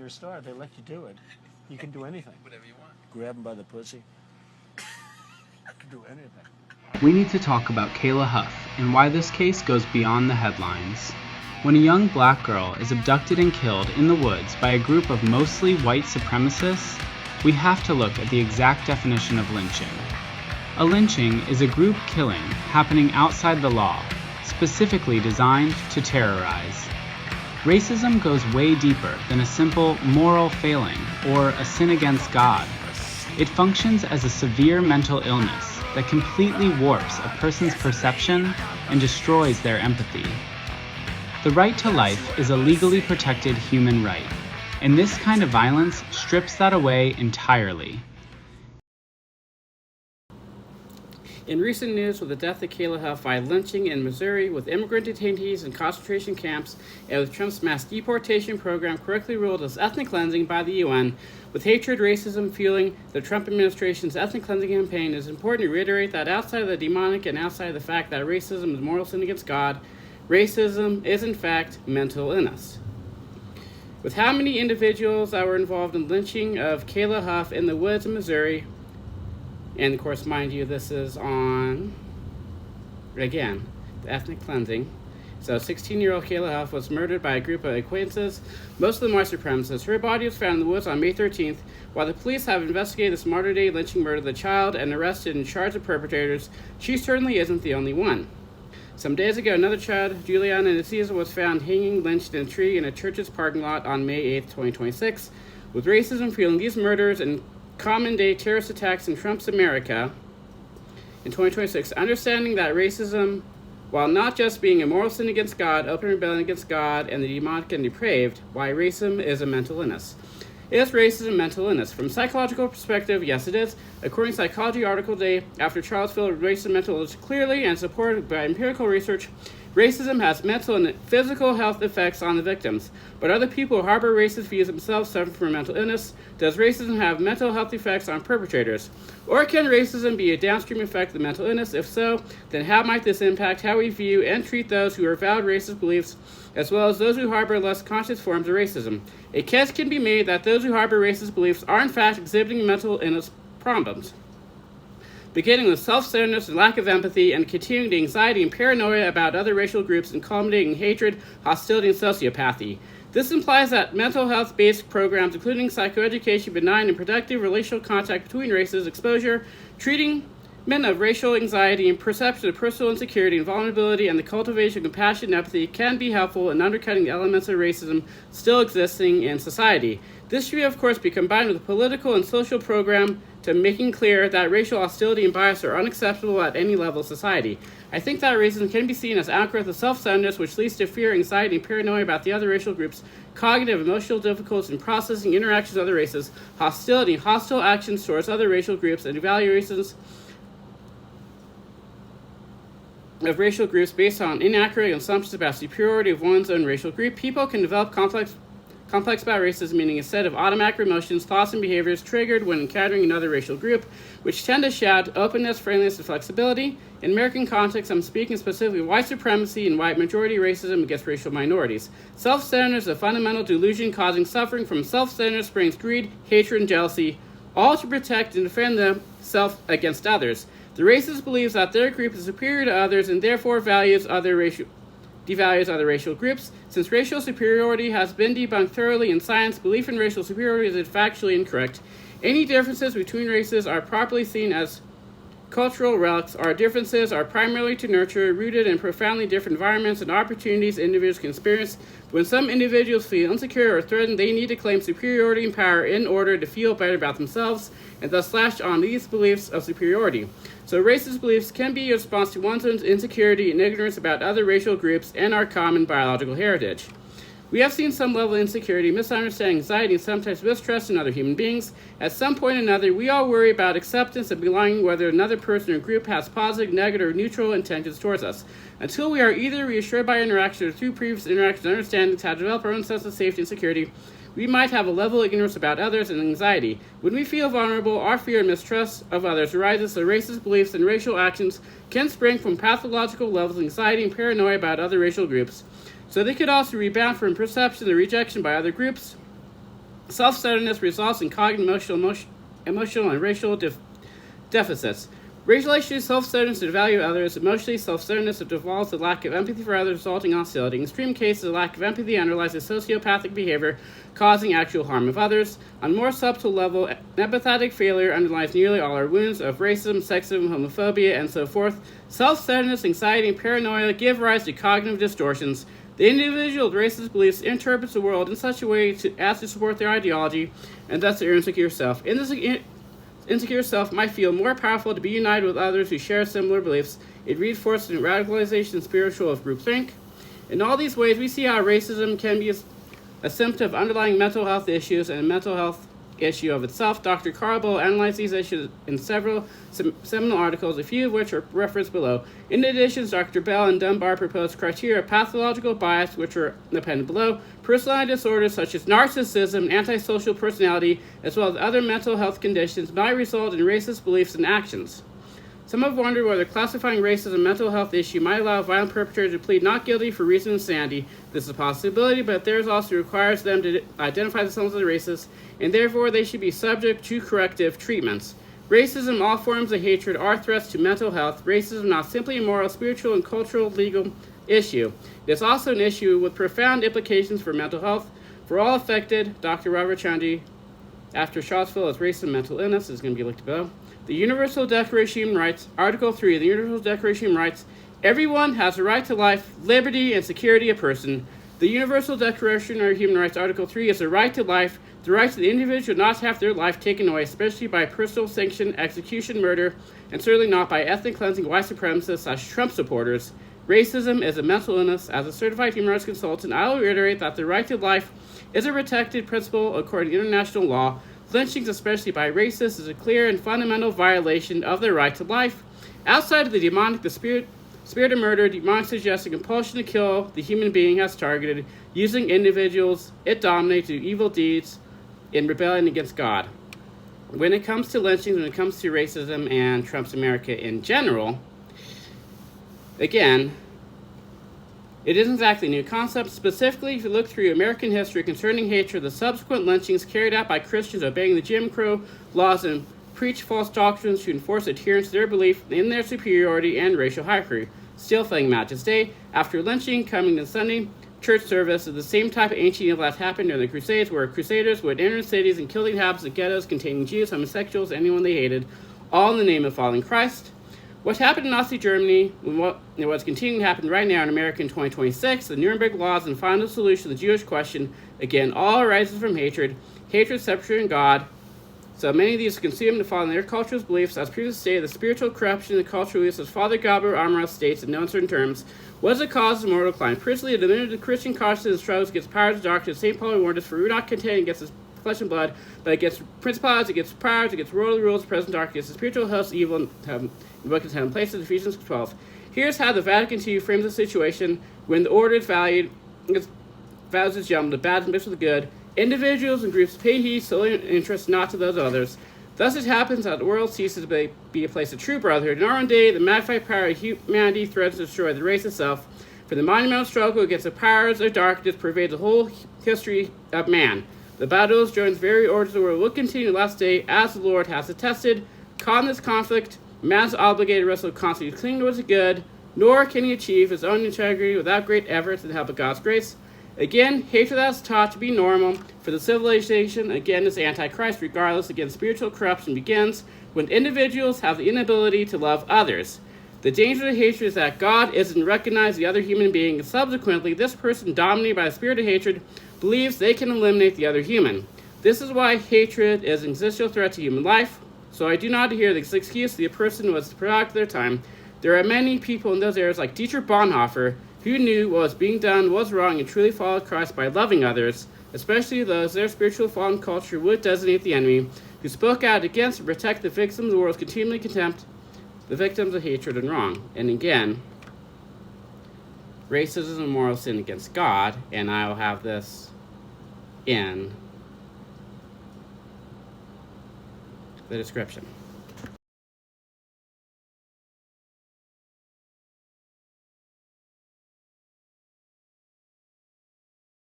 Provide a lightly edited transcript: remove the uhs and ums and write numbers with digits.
a star. They let you do it. You can do anything. Whatever you want. Grab them by the pussy. You can do anything. We need to talk about Kayla Huff and why this case goes beyond the headlines. When a young black girl is abducted and killed in the woods by a group of mostly white supremacists, we have to look at the exact definition of lynching. A lynching is a group killing happening outside the law, specifically designed to terrorize. Racism goes way deeper than a simple moral failing or a sin against God. It functions as a severe mental illness that completely warps a person's perception and destroys their empathy. The right to life is a legally protected human right, and this kind of violence strips that away entirely. In recent news, with the death of Kayla Huff by lynching in Missouri, with immigrant detainees in concentration camps, and with Trump's mass deportation program correctly ruled as ethnic cleansing by the UN, with hatred, racism fueling the Trump administration's ethnic cleansing campaign, it is important to reiterate that outside of the demonic and outside of the fact that racism is moral sin against God, racism is in fact mental illness. With how many individuals that were involved in lynching of Kayla Huff in the woods of Missouri, and of course, mind you, this is on, again, the ethnic cleansing. So 16-year-old Kayla Huff was murdered by a group of acquaintances, most of them white supremacists. Her body was found in the woods on May 13th. While the police have investigated this modern-day lynching murder of the child and arrested and charged the perpetrators, she certainly isn't the only one. Some days ago, another child, Juliana Nacisa, was found hanging lynched in a tree in a church's parking lot on May 8, 2026. With racism fueling these murders and common-day terrorist attacks in Trump's America in 2026, understanding that racism, while not just being a moral sin against God, open rebellion against God, and the demonic and depraved, why racism is a mental illness. Is racism mental illness? From a psychological perspective, yes it is. According to Psychology article Day, after Charles Phillips racism mental illness clearly and supported by empirical research, racism has mental and physical health effects on the victims. But other people who harbor racist views themselves suffer from mental illness. Does racism have mental health effects on perpetrators? Or can racism be a downstream effect of mental illness? If so, then how might this impact how we view and treat those who avowed racist beliefs, as well as those who harbor less conscious forms of racism? A case can be made that those who harbor racist beliefs are in fact exhibiting mental illness problems, beginning with self-centeredness and lack of empathy, and continuing to anxiety and paranoia about other racial groups, and culminating in hatred, hostility, and sociopathy. This implies that mental health-based programs, including psychoeducation, benign and productive relational contact between races, exposure, treatment of racial anxiety, and perception of personal insecurity and vulnerability, and the cultivation of compassion and empathy can be helpful in undercutting the elements of racism still existing in society. This should, of course, be combined with a political and social program to making clear that racial hostility and bias are unacceptable at any level of society. I think that racism can be seen as outgrowth of self-centeredness, which leads to fear, anxiety, and paranoia about the other racial groups, cognitive, emotional difficulties in processing interactions with other races, hostility, hostile actions towards other racial groups, and evaluations of racial groups based on inaccurate assumptions about superiority of one's own racial group. People can develop complex about racism, meaning a set of automatic emotions, thoughts, and behaviors triggered when encountering another racial group, which tend to shout openness, friendliness, and flexibility. In American context, I'm speaking specifically of white supremacy and white majority racism against racial minorities. Self-centeredness is a fundamental delusion causing suffering. From self-centeredness springs greed, hatred, and jealousy, all to protect and defend themselves against others. The racist believes that their group is superior to others and therefore devalues other racial groups. Since racial superiority has been debunked thoroughly in science, belief in racial superiority is factually incorrect. Any differences between races are properly seen as cultural relics. Our differences are primarily to nurture, rooted in profoundly different environments and opportunities individuals can experience. When some individuals feel insecure or threatened, they need to claim superiority and power in order to feel better about themselves, and thus latch on these beliefs of superiority. So racist beliefs can be a response to one's own insecurity and ignorance about other racial groups and our common biological heritage. We have seen some level of insecurity, misunderstanding, anxiety, and sometimes mistrust in other human beings. At some point or another, we all worry about acceptance and belonging, whether another person or group has positive, negative, or neutral intentions towards us. Until we are either reassured by interaction or through previous interactions and understandings how to develop our own sense of safety and security, we might have a level of ignorance about others and anxiety. When we feel vulnerable, our fear and mistrust of others arises, so racist beliefs and racial actions can spring from pathological levels of anxiety and paranoia about other racial groups. So they could also rebound from perception and rejection by other groups. Self-centeredness results in cognitive, emotional, and racial deficits. Racially self-centeredness to value others, emotionally self-centeredness involves the lack of empathy for others, resulting in hostility. In extreme cases, the lack of empathy underlies a sociopathic behavior causing actual harm of others. On a more subtle level, empathetic failure underlies nearly all our wounds of racism, sexism, homophobia, and so forth. Self-centeredness, anxiety, and paranoia give rise to cognitive distortions. The individual with racist beliefs interprets the world in such a way as to support their ideology, and thus their insecure self. In this insecure self might feel more powerful to be united with others who share similar beliefs. It reinforces the radicalization and spiritual of groupthink. In all these ways, we see how racism can be a symptom of underlying mental health issues and a mental health issue of itself. Dr. Carl Bell analyzed these issues in several seminal articles, a few of which are referenced below. In addition, Dr. Bell and Dunbar proposed criteria of pathological bias, which are appended below. Personality disorders such as narcissism, antisocial personality, as well as other mental health conditions might result in racist beliefs and actions. Some have wondered whether classifying race as a mental health issue might allow violent perpetrators to plead not guilty for reason of insanity. This is a possibility, but there also requires them to identify themselves as racist, and therefore they should be subject to corrective treatments. Racism, all forms of hatred, are threats to mental health. Racism is not simply a moral, spiritual, and cultural legal issue. It is also an issue with profound implications for mental health. For all affected, Dr. Robert Chandy, after Charlottesville as racism and mental illness, is going to be linked below. The Universal Declaration of Human Rights, Article 3 of the Universal Declaration of Human Rights, everyone has the right to life, liberty, and security of person. The Universal Declaration of Human Rights, Article 3, is the right to life, the right to the individual not to have their life taken away, especially by personal sanction, execution, murder, and certainly not by ethnic cleansing, white supremacists / Trump supporters. Racism is a mental illness. As a certified human rights consultant, I will reiterate that the right to life is a protected principle according to international law. Lynchings, especially by racists, is a clear and fundamental violation of their right to life. Outside of the demonic, the spirit of murder, demonic suggestion, compulsion to kill the human being has targeted, using individuals it dominates to do evil deeds in rebellion against God. When it comes to lynchings, when it comes to racism and Trump's America in general, again, it isn't exactly a new concept. Specifically, if you look through American history concerning hatred, the subsequent lynchings carried out by Christians obeying the Jim Crow laws and preach false doctrines to enforce adherence to their belief in their superiority and racial hierarchy, still playing out to this day. After lynching, coming to Sunday church service is the same type of ancient evil that happened during the Crusades, where crusaders would enter cities and kill the inhabitants of ghettos containing Jews, homosexuals, anyone they hated, all in the name of following Christ. What happened in Nazi Germany, and what's continuing to happen right now in America in 2026, the Nuremberg Laws and final solution to the Jewish question, again, all arises from hatred, separation from God. So many of these are consumed to follow their cultural beliefs. As previously stated, the spiritual corruption of the cultural beliefs, as Father Gabriel Amaral states in no uncertain terms, was the cause of mortal decline. Personally, the minute the Christian consciousness struggles against powers of darkness, St. Paul warned us, for we're not contending against his flesh and blood, but against principalities, against powers, against worldly rules, present darkness, the spiritual hosts, evil, and wicked in places, Ephesians 12. Here's how the Vatican II frames the situation when the order is valued, values its young, the bad and mixed with the good. Individuals and groups pay heed solely in interest, not to those of others. Thus it happens that the world ceases to be a place of true brotherhood. In our own day, the magnified power of humanity threatens to destroy the race itself. For the monumental struggle against the powers of darkness pervades the whole history of man. The battles joins very orders of the world will continue to the last day, as the Lord has attested. Caught in this conflict, man's obligated to wrestle constantly to cling towards the good, nor can he achieve his own integrity without great efforts and the help of God's grace. Again, hatred that is taught to be normal for the civilization, again, is antichrist. Regardless, again, spiritual corruption begins when individuals have the inability to love others. The danger of hatred is that God isn't recognized the other human being, and subsequently, this person, dominated by the spirit of hatred, believes they can eliminate the other human. This is why hatred is an existential threat to human life. So I do not hear the excuse that a person was the product of their time. There are many people in those areas like Dietrich Bonhoeffer who knew what was being done was wrong and truly followed Christ by loving others, especially those their spiritual fallen culture would designate the enemy, who spoke out against and protect the victims of the world's continually contempt, the victims of hatred and wrong. And again, racism is a moral sin against God, and I will have this in the description.